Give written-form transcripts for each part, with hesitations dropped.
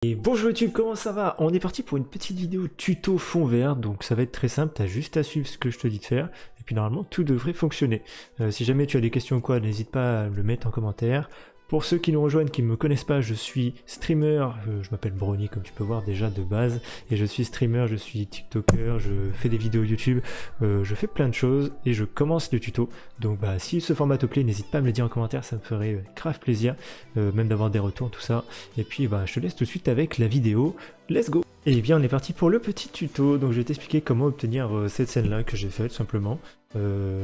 Et bonjour YouTube, comment ça va? On est parti pour une petite vidéo tuto fond vert, donc ça va être très simple, t'as juste à suivre ce que je te dis de faire, et puis normalement tout devrait fonctionner. Si jamais tu as des questions ou quoi, n'hésite pas à le mettre en commentaire. Pour ceux qui nous rejoignent, qui ne me connaissent pas, je suis streamer, je m'appelle Brony comme tu peux voir déjà de base, et je suis streamer, je suis tiktoker, je fais des vidéos YouTube, je fais plein de choses, et je commence le tuto. Donc bah si ce format te plaît, n'hésite pas à me le dire en commentaire, ça me ferait grave plaisir, même d'avoir des retours, tout ça. Et puis bah je te laisse tout de suite avec la vidéo, let's go! Et bien on est parti pour le petit tuto, donc je vais t'expliquer comment obtenir cette scène là que j'ai faite simplement.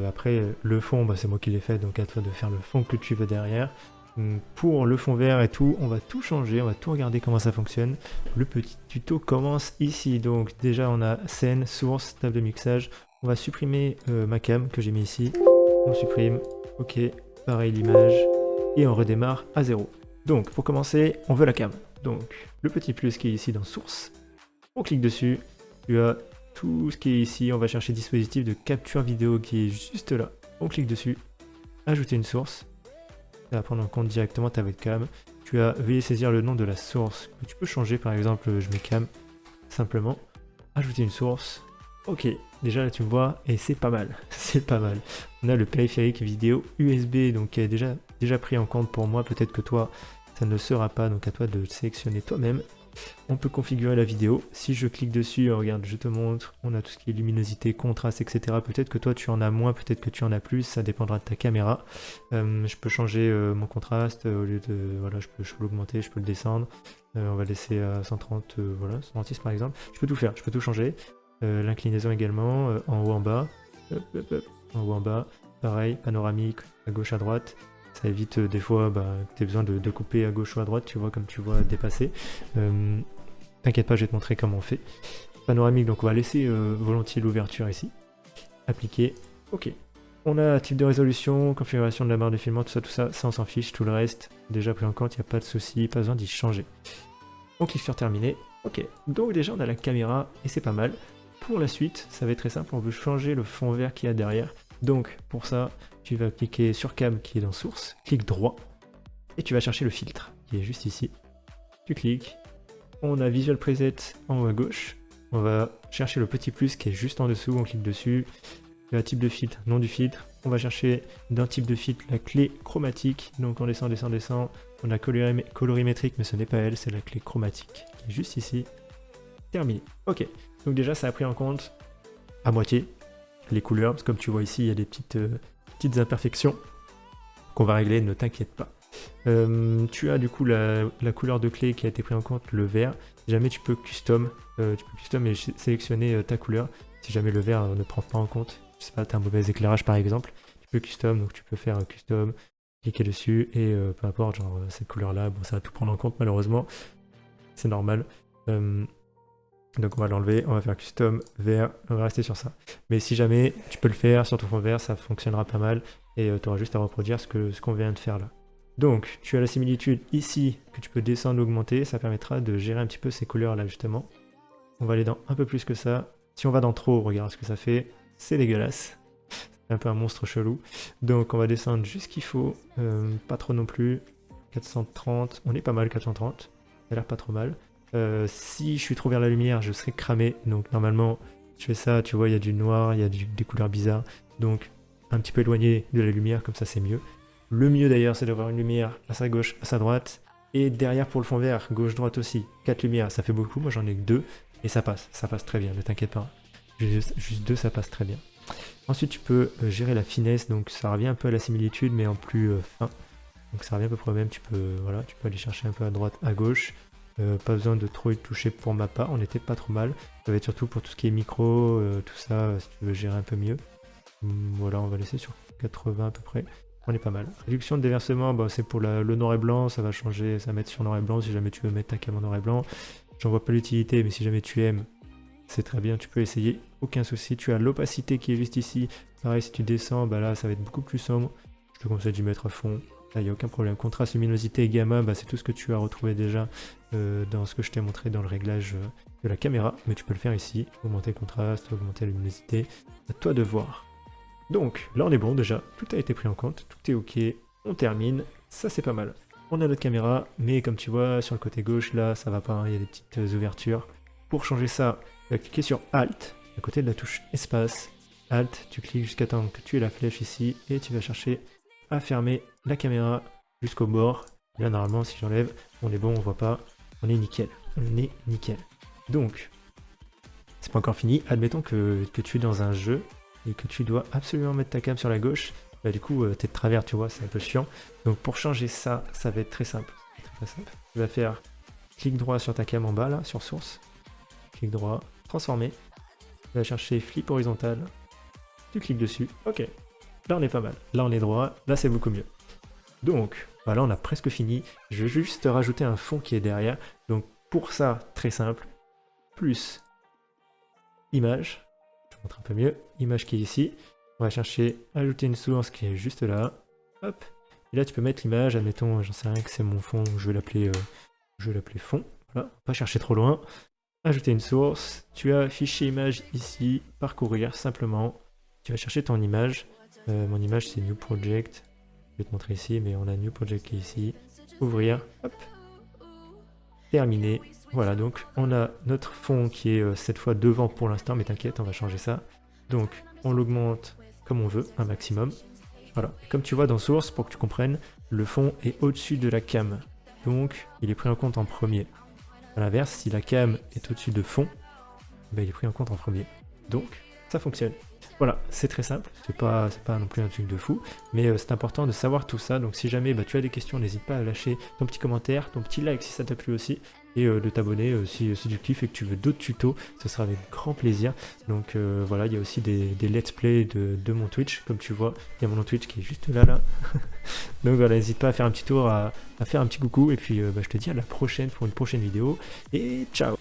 Après le fond, bah, c'est moi qui l'ai fait, donc à toi de faire le fond que tu veux derrière. Pour le fond vert et tout, on va tout changer, on va tout regarder comment ça fonctionne. Le petit tuto commence ici, donc déjà on a scène, source, table de mixage. On va supprimer ma cam que j'ai mis ici, on supprime, ok, pareil l'image, et on redémarre à 0. Donc pour commencer, on veut la cam. Donc le petit plus qui est ici dans source, on clique dessus, tu as tout ce qui est ici, on va chercher dispositif de capture vidéo qui est juste là. On clique dessus, ajouter une source. Ça va prendre en compte directement ta webcam. Tu as veuillez saisir le nom de la source que tu peux changer, par exemple je mets cam simplement, ajouter une source. Ok, déjà là tu me vois et c'est pas mal, c'est pas mal. On a le périphérique vidéo USB donc qui est déjà pris en compte pour moi, peut-être que toi ça ne le sera pas, donc à toi de le sélectionner toi-même. On peut configurer la vidéo. Si je clique dessus, regarde, je te montre, on a tout ce qui est luminosité, contraste, etc. Peut-être que toi tu en as moins, peut-être que tu en as plus, ça dépendra de ta caméra. Je peux changer mon contraste, au lieu de, voilà, je peux l'augmenter, je peux le descendre. On va laisser à 130, voilà, 136 par exemple. Je peux tout faire, je peux tout changer. L'inclinaison également, en haut, en bas. Hop, hop, hop. En haut, en bas. Pareil, panoramique, à gauche, à droite. Ça évite des fois que tu aies besoin de couper à gauche ou à droite, tu vois, comme tu vois dépasser. T'inquiète pas, je vais te montrer comment on fait. Panoramique, donc on va laisser volontiers l'ouverture ici. Appliquer, ok. On a type de résolution, configuration de la barre de filament, tout ça, ça on s'en fiche, tout le reste, déjà pris en compte, il n'y a pas de souci, pas besoin d'y changer. On clique sur terminer, ok. Donc déjà on a la caméra et c'est pas mal. Pour la suite, ça va être très simple, on veut changer le fond vert qu'il y a derrière. Donc pour ça, tu vas cliquer sur cam qui est dans source, clic droit, et tu vas chercher le filtre qui est juste ici. Tu cliques, on a Visual Preset en haut à gauche, on va chercher le petit plus qui est juste en dessous, on clique dessus, tu as type de filtre, nom du filtre, on va chercher d'un type de filtre la clé chromatique, donc on descend, on a colorimétrique mais ce n'est pas elle, c'est la clé chromatique qui est juste ici, terminé. Ok, donc déjà ça a pris en compte à moitié les couleurs, parce que comme tu vois ici il y a des petites imperfections qu'on va régler, ne t'inquiète pas. Tu as du coup la couleur de clé qui a été pris en compte, le vert. Si jamais tu peux custom et sélectionner ta couleur. Si jamais le vert ne prend pas en compte, je sais pas, tu as un mauvais éclairage par exemple, tu peux custom, donc tu peux faire custom, cliquer dessus et peu importe, genre cette couleur là, bon ça va tout prendre en compte malheureusement, c'est normal. Donc on va l'enlever, on va faire custom, vert, on va rester sur ça. Mais si jamais tu peux le faire sur ton fond vert, ça fonctionnera pas mal et tu auras juste à reproduire ce qu'on vient de faire là. Donc tu as la similitude ici que tu peux descendre, augmenter, ça permettra de gérer un petit peu ces couleurs là justement. On va aller dans un peu plus que ça. Si on va dans trop, regarde ce que ça fait, c'est dégueulasse. C'est un peu un monstre chelou. Donc on va descendre juste ce qu'il faut, pas trop non plus. 430, on est pas mal 430, ça a l'air pas trop mal. Si je suis trop vers la lumière, je serai cramé. Donc normalement, je fais ça, tu vois, il y a du noir, il y a des couleurs bizarres. Donc un petit peu éloigné de la lumière, comme ça c'est mieux. Le mieux d'ailleurs, c'est d'avoir une lumière à sa gauche, à sa droite. Et derrière pour le fond vert, gauche-droite aussi. 4 lumières, ça fait beaucoup, moi j'en ai que 2. Et ça passe très bien, ne t'inquiète pas. Juste 2, ça passe très bien. Ensuite, tu peux gérer la finesse, donc ça revient un peu à la similitude, mais en plus fin. Donc ça revient à peu près au même, tu peux aller chercher un peu à droite, à gauche. Pas besoin de trop y toucher pour ma part, on était pas trop mal. Ça va être surtout pour tout ce qui est micro, tout ça, si tu veux gérer un peu mieux. Voilà, on va laisser sur 80 à peu près. On est pas mal. Réduction de déversement, c'est pour le noir et blanc, ça va changer, ça va mettre sur noir et blanc si jamais tu veux mettre ta cam en noir et blanc. J'en vois pas l'utilité, mais si jamais tu aimes, c'est très bien, tu peux essayer, aucun souci. Tu as l'opacité qui est juste ici. Pareil, si tu descends, là ça va être beaucoup plus sombre. Je te conseille d'y mettre à fond. Là, il n'y a aucun problème. Contraste, luminosité et gamma, c'est tout ce que tu as retrouvé déjà dans ce que je t'ai montré dans le réglage de la caméra. Mais tu peux le faire ici. Augmenter le contraste, augmenter la luminosité. À toi de voir. Donc, là on est bon déjà. Tout a été pris en compte. Tout est ok. On termine. Ça c'est pas mal. on a notre caméra, mais comme tu vois, sur le côté gauche, là, ça va pas, hein, il y a des petites ouvertures. Pour changer ça, tu vas cliquer sur Alt, à côté de la touche Espace. Alt, tu cliques jusqu'à temps que tu aies la flèche ici, et tu vas chercher à fermer la caméra jusqu'au bord. Là, normalement, si j'enlève, on est bon, on voit pas, on est nickel. On est nickel. Donc, c'est pas encore fini. Admettons que tu es dans un jeu et que tu dois absolument mettre ta cam sur la gauche. Bah, du coup, t'es de travers, tu vois, c'est un peu chiant. Donc, pour changer ça, ça va être très simple. Très simple. Tu vas faire clic droit sur ta cam en bas, là, sur source. Clic droit, transformer. Tu vas chercher flip horizontal. Tu cliques dessus. Ok. Là, on est pas mal. Là, on est droit. Là, c'est beaucoup mieux. Donc, voilà, on a presque fini. Je vais juste rajouter un fond qui est derrière. Donc, pour ça, très simple. Plus image. Je vous montre un peu mieux. Image qui est ici. On va chercher ajouter une source qui est juste là. Hop. Et là, tu peux mettre l'image. Admettons, j'en sais rien que c'est mon fond. Je vais l'appeler fond. Voilà. Pas chercher trop loin. Ajouter une source. Tu as fichier image ici. Parcourir simplement. Tu vas chercher ton image. Mon image, c'est New Project. Je vais te montrer ici, mais on a New Project qui est ici. Ouvrir. Hop. Terminé. Voilà, donc on a notre fond qui est cette fois devant pour l'instant, mais t'inquiète, on va changer ça. Donc on l'augmente comme on veut, un maximum. Voilà, et comme tu vois dans Source, pour que tu comprennes, le fond est au-dessus de la cam. Donc il est pris en compte en premier. A l'inverse, si la cam est au-dessus de fond, ben, il est pris en compte en premier. Donc ça fonctionne. Voilà, c'est très simple, c'est pas non plus un truc de fou, mais c'est important de savoir tout ça. Donc si jamais tu as des questions, n'hésite pas à lâcher ton petit commentaire, ton petit like si ça t'a plu aussi, et de t'abonner si tu kiffes et que tu veux d'autres tutos, ce sera avec grand plaisir. Donc voilà, il y a aussi des let's play de mon Twitch, comme tu vois, il y a mon Twitch qui est juste là. Donc voilà, n'hésite pas à faire un petit tour, à faire un petit coucou, et puis je te dis à la prochaine pour une prochaine vidéo, et ciao.